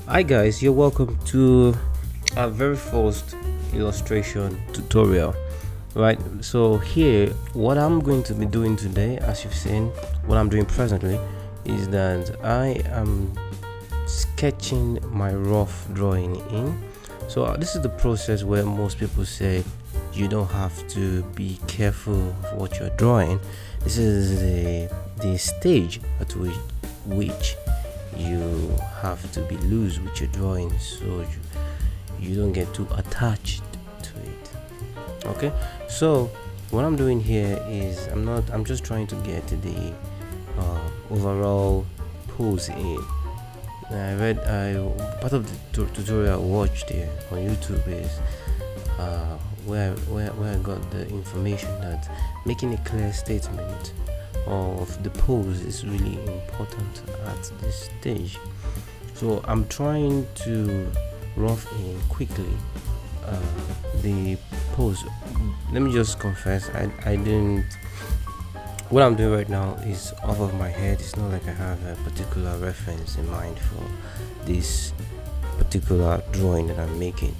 Hi guys, you're welcome to our very first illustration tutorial. Right, so here what I'm going to be doing today, as you've seen, what I'm doing presently is that I am sketching my rough drawing in. So this is the process where most people say you don't have to be careful of what you're drawing. This is the stage at which you have to be loose with your drawing, so you don't get too attached to it. Okay, so what I'm doing here is I'm just trying to get the overall pose in. Part of the tutorial I watched here on YouTube is where I got the information that making a clear statement of the pose is really important at this stage. So I'm trying to rough in quickly the pose. Let me just confess, I didn't. What I'm doing right now is off of my head. It's not like I have a particular reference in mind for this particular drawing that I'm making.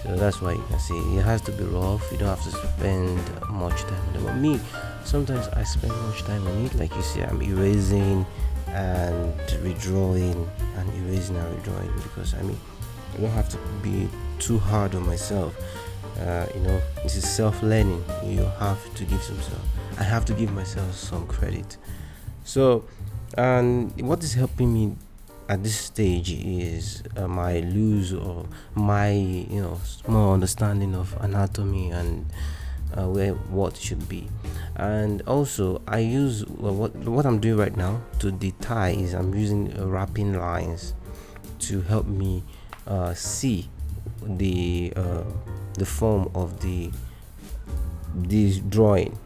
So that's why you can see it has to be rough. You don't have to spend much time. But me, sometimes I spend much time on it. Like you see, I'm erasing and redrawing and erasing and redrawing, because I don't have to be too hard on myself. This is self-learning. You have to give I have to give myself some credit. So, and what is helping me at this stage is my loose or my small understanding of anatomy and where what should be. And also I use what I'm doing right now to the tie is I'm using wrapping lines to help me see the form of this drawing.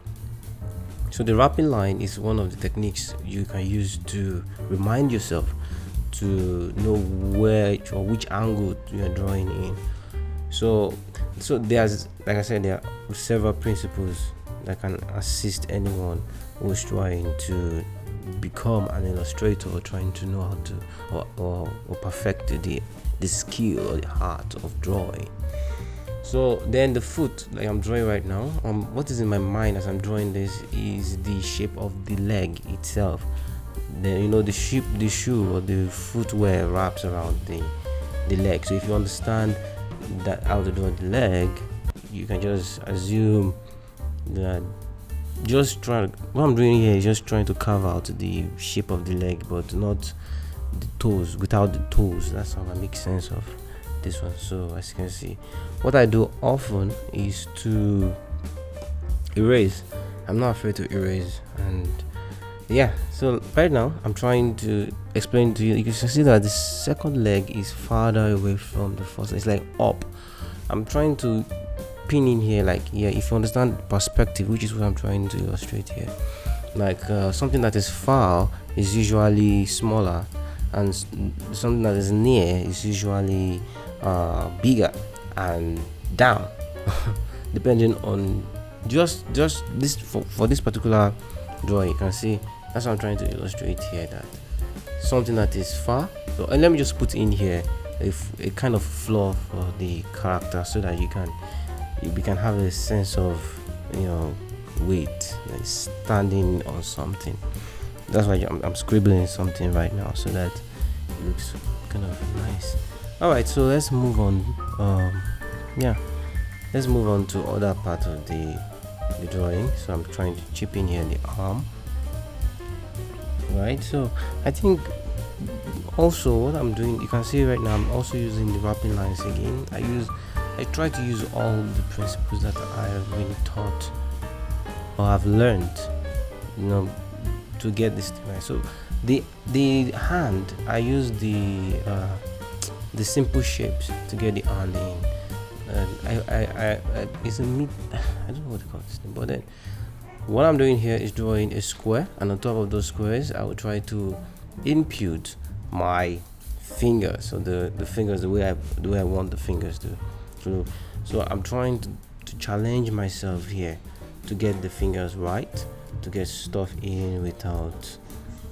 So the wrapping line is one of the techniques you can use to remind yourself to know where or which angle you are drawing in. So there's, like I said, there are several principles that can assist anyone who's trying to become an illustrator or trying to know how to or perfect the skill or the art of drawing. So then the foot, like I'm drawing right now, what is in my mind as I'm drawing this is the shape of the leg itself. The shoe or the footwear wraps around the leg. So if you understand that how to draw the leg, you can just assume that what I'm doing here is just trying to carve out the shape of the leg, but not the toes, without the toes. That's how I make sense of this one. So as you can see, what I do often is to erase. I'm not afraid to erase, and yeah, so right now I'm trying to explain to you. You can see that the second leg is farther away from the first. It's like up. I'm trying to pin in here, like, yeah, if you understand perspective, which is what I'm trying to illustrate here, like something that is far is usually smaller, and something that is near is usually bigger and down depending on just this. For this particular drawing, you can see that's what I'm trying to illustrate here, that something that is far. So, and let me just put in here a kind of flaw for the character, so that you can have a sense of weight, like standing on something. That's why I'm scribbling something right now, so that it looks kind of nice. All right, so let's move on. Let's move on to other part of the drawing. So I'm trying to chip in here the arm. Right, so I think also what I'm doing, you can see right now, I'm also using the wrapping lines again. I try to use all the principles that I have been taught or have learned, to get this thing right. So the hand, I use the simple shapes to get the hand in. It's a mid. I don't know what to call this thing, but then what I'm doing here is drawing a square, and on top of those squares, I will try to input my fingers. So the fingers, the way I want the fingers to. So I'm trying to challenge myself here to get the fingers right, to get stuff in without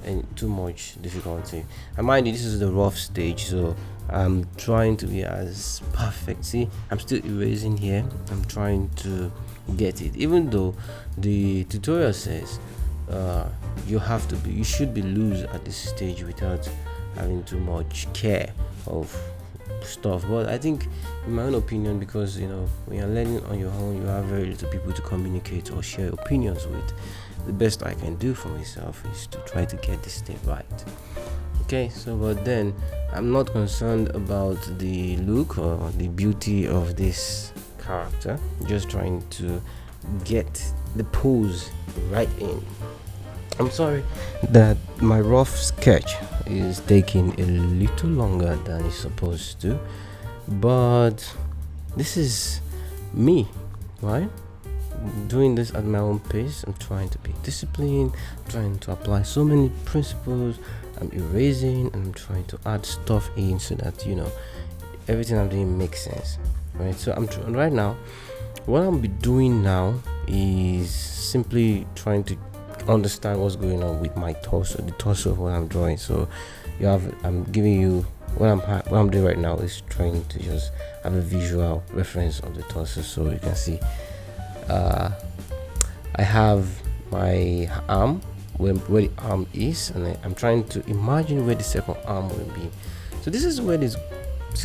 and too much difficulty. And mind you, this is the rough stage, so I'm trying to be as perfect. See, I'm still erasing here. I'm trying to get it, even though the tutorial says uh, you should be loose at this stage without having too much care of stuff. But I think, in my own opinion, because when you're learning on your own, you have very little people to communicate or share opinions with. The best I can do for myself is to try to get this step right. Okay, so but then I'm not concerned about the look or the beauty of this character. I'm just trying to get the pose right in. I'm sorry that my rough sketch is taking a little longer than it's supposed to, but this is me, right? Doing this at my own pace. I'm trying to be disciplined, trying to apply so many principles. I'm erasing and I'm trying to add stuff in so that everything I'm doing makes sense, right? So right now, what I'll be doing now is simply trying to understand what's going on with my torso, the torso of what I'm drawing. So I'm giving you what I'm doing right now is trying to just have a visual reference of the torso, so you can see. I have my arm where the arm is, and I'm trying to imagine where the second arm will be. So this is where this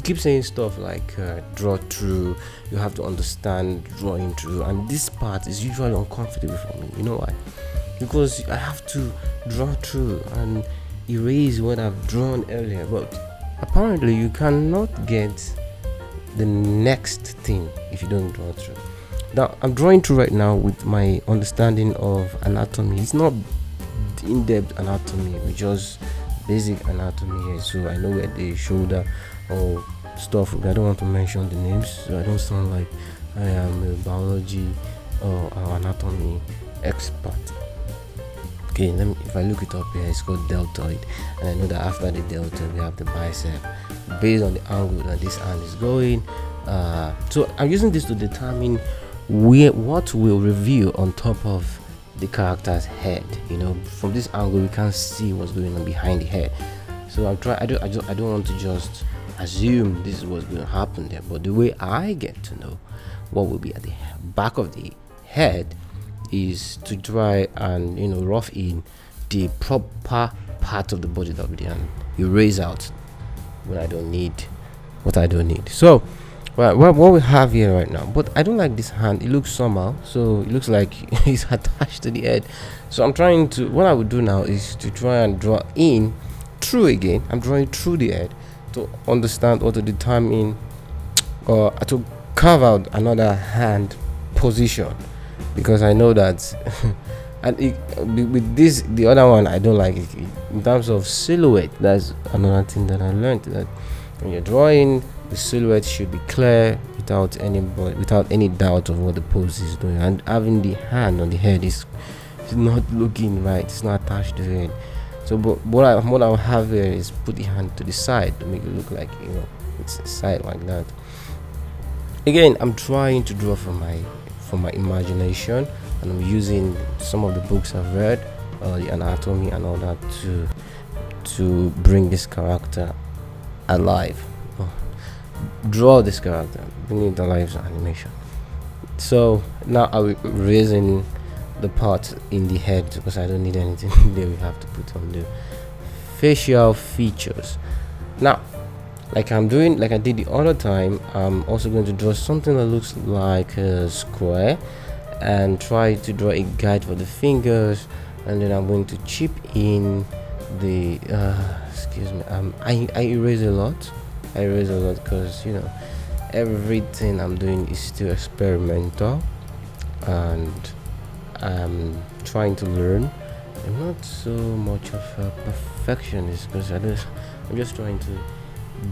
keep saying stuff like draw through. You have to understand drawing through, and this part is usually uncomfortable for me. You know why? Because I have to draw through and erase what I've drawn earlier. But apparently, you cannot get the next thing if you don't draw through. Now I'm drawing through right now with my understanding of anatomy. It's not in-depth anatomy, it's just basic anatomy here. So I know where the shoulder or stuff. I don't want to mention the names, so I don't sound like I am a biology or anatomy expert. Okay, if I look it up here, it's called deltoid, and I know that after the deltoid we have the bicep, based on the angle that this hand is going. So I'm using this to determine what will reveal on top of the character's head. From this angle we can't see what's going on behind the head. So I don't want to just assume this is what's going to happen there, but the way I get to know what will be at the back of the head is to try and rough in the proper part of the body that we did and erase out what I don't need. So what we have here right now, but I don't like this hand. It looks somehow, so it looks like it's attached to the head. So what I would do now is to try and draw in through again. I'm drawing through the head to understand or to determine or to carve out another hand position, because I know that and with this, the other one, I don't like it in terms of silhouette. That's another thing that I learned, that when you're drawing, the silhouette should be clear without any doubt of what the pose is doing, and having the hand on the head is not looking right. It's not attached to the head. So but what I'll have here is put the hand to the side to make it look like it's a side like that. Again, I'm trying to draw from my imagination, and I'm using some of the books I've read, the anatomy and all that, to bring this character alive. Draw this character, bring it alive as animation. So now I'm raising the part in the head because I don't need anything there. We have to put on the facial features. Now, like I did the other time, I'm also going to draw something that looks like a square and try to draw a guide for the fingers, and then I'm going to chip in the excuse me, I erase a lot because everything I'm doing is still experimental, and I'm trying to learn. I'm not so much of a perfectionist because I'm just trying to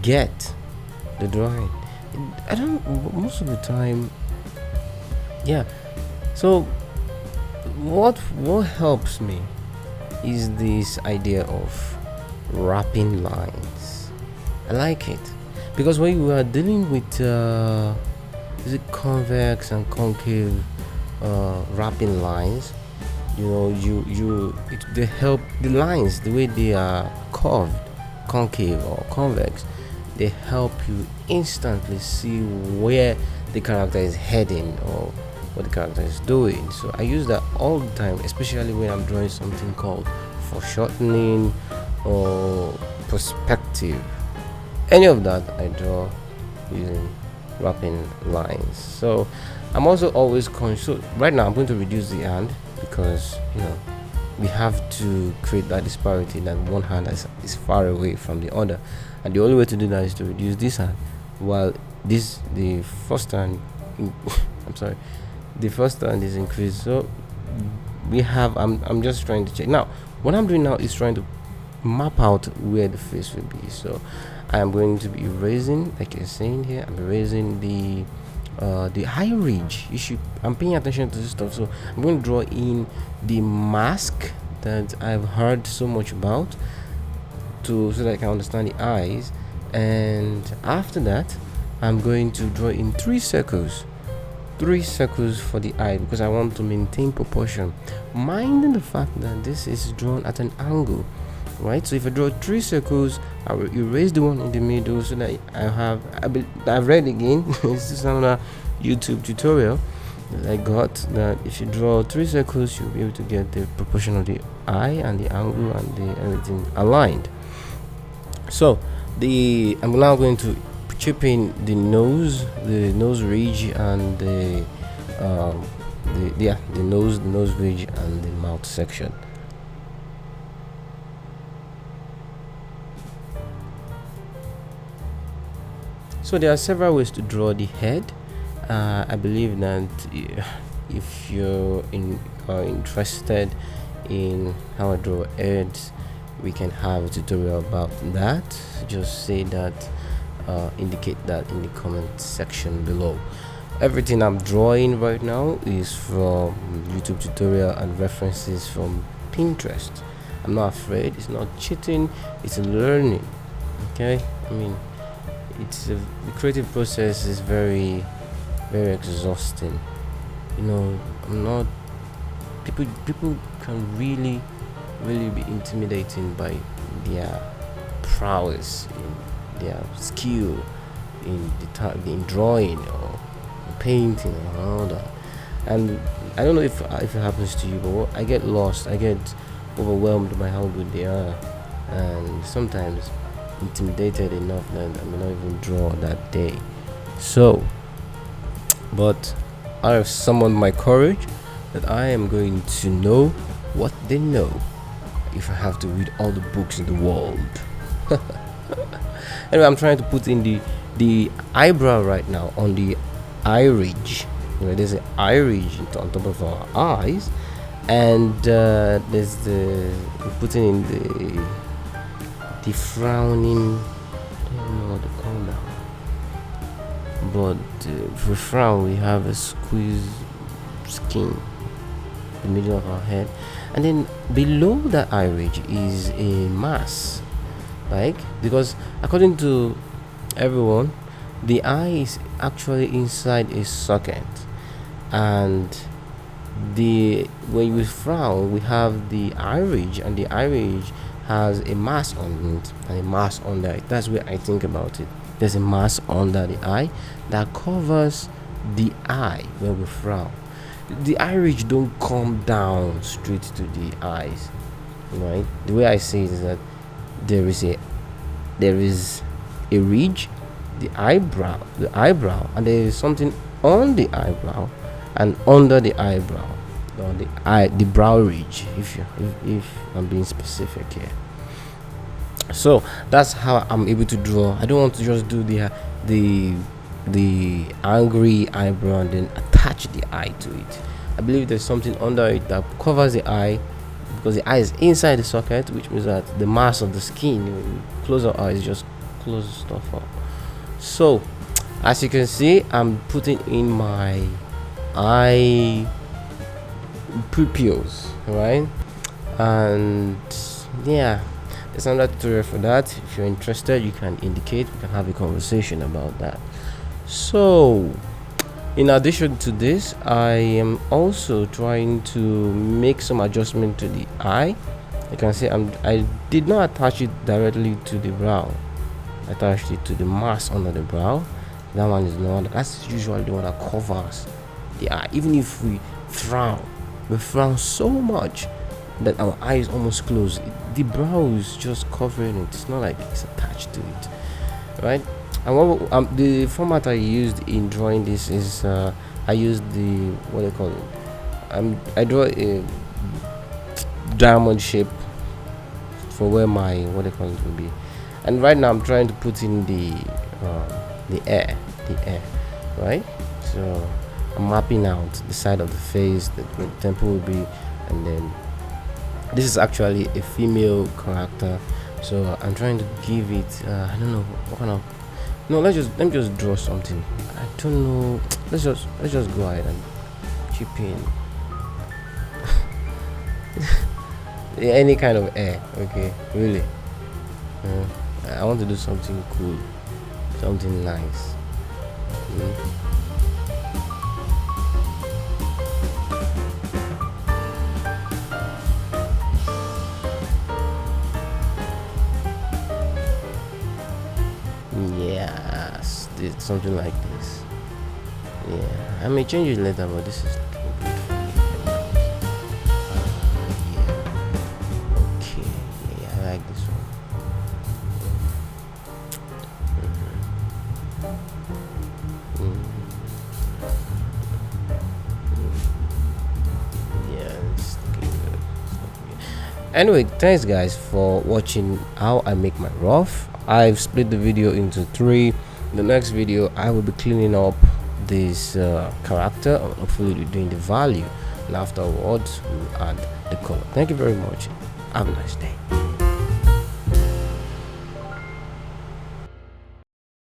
get the drawing. I don't most of the time. Yeah. So what helps me is this idea of wrapping lines. I like it because when you are dealing with is it convex and concave wrapping lines, they help the lines, the way they are curved, concave or convex, they help you instantly see where the character is heading or what the character is doing. So I use that all the time, especially when I'm drawing something called foreshortening or perspective. Any of that I draw using wrapping lines. So I'm also always conscious. So right now I'm going to reduce the hand because we have to create that disparity that one hand is far away from the other, and the only way to do that is to reduce this hand, while the first hand I'm sorry, the first hand is increased. So we have I'm just trying to check now. What I'm doing now is trying to map out where the face will be. So I am going to be erasing, like you're saying here, I'm erasing the high ridge. I'm paying attention to this stuff. So I'm going to draw in the mask that I've heard so much about, so that I can understand the eyes. And after that, I'm going to draw in three circles for the eye, because I want to maintain proportion, minding the fact that this is drawn at an angle, right? So if I draw three circles, I will erase the one in the middle, so that I've read again this is another YouTube tutorial that I got, that if you draw three circles, you'll be able to get the proportion of the eye and the angle and the everything aligned. So I'm now going to chip in the nose ridge and the nose ridge and the mouth section. So there are several ways to draw the head. I believe that if you're interested in how I draw heads, we can have a tutorial about that. Just say that, indicate that in the comment section below. Everything I'm drawing right now is from YouTube tutorial and references from Pinterest. I'm not afraid. It's not cheating. It's learning. Okay, I mean, the creative process is very, very exhausting. I'm not. People can really be intimidating by their prowess, in their skill in drawing or painting and all that. And I don't know if it happens to you, but I get lost, I get overwhelmed by how good they are, and sometimes intimidated enough that I may not even draw that day. So, but I have summoned my courage that I am going to know what they know if I have to read all the books in the world. Anyway, I'm trying to put in the eyebrow right now on the eye ridge. There's an eye ridge on top of our eyes, and there's we're putting in the frowning. I don't know what to call that, but for frown we have a squeeze skin in the middle of our head, and then below the eye ridge is a mass, because according to everyone, the eye is actually inside a socket, and when we frown, we have the eye ridge, and the eye ridge has a mass on it and a mass under it. That's where I think about it. There's a mass under the eye that covers the eye when we frown. The eye ridge don't come down straight to the eyes, right? The way I say it is that there is a ridge, the eyebrow, and there is something on the eyebrow and under the eyebrow, or the brow ridge, if I'm being specific here. So that's how I'm able to draw. I don't want to just do the angry eyebrow and then attach the eye to it. I believe there's something under it that covers the eye, because the eye is inside the socket, which means that the mass of the skin, when you close our eyes, just close stuff up. So as you can see, I'm putting in my eye pupils, right? And yeah, there's another tutorial for that. If you're interested, you can indicate, we can have a conversation about that. So in addition to this, I am also trying to make some adjustment to the eye. You can see I did not attach it directly to the brow. attached it to the mask under the brow. That one is the one that's usually the one that covers the eye. Even if we frown so much that our eye is almost closed, the brow is just covering it. It's not like it's attached to it, right? And what the format I used in drawing this is I used the, what do you call it, I draw a diamond shape for where my, what do you call it, will be. And right now I'm trying to put in the air, right? So I'm mapping out the side of the face that where the temple will be. And then this is actually a female character, so I'm trying to give it I don't know what kind of, no, let me just draw something. I don't know, let's just go ahead and chip in any kind of air. Okay, really, I want to do something cool, something nice. Yes, something like this. Yeah, I may change it later, but this is looking good for me. Yeah. Okay. Yeah, I like this one. Yeah, it's looking good. Anyway, thanks guys for watching how I make my ruff. I've split the video into 3. In the next video I will be cleaning up this character, hopefully we're doing the value, and afterwards we'll add the color. Thank you very much. Have a nice day.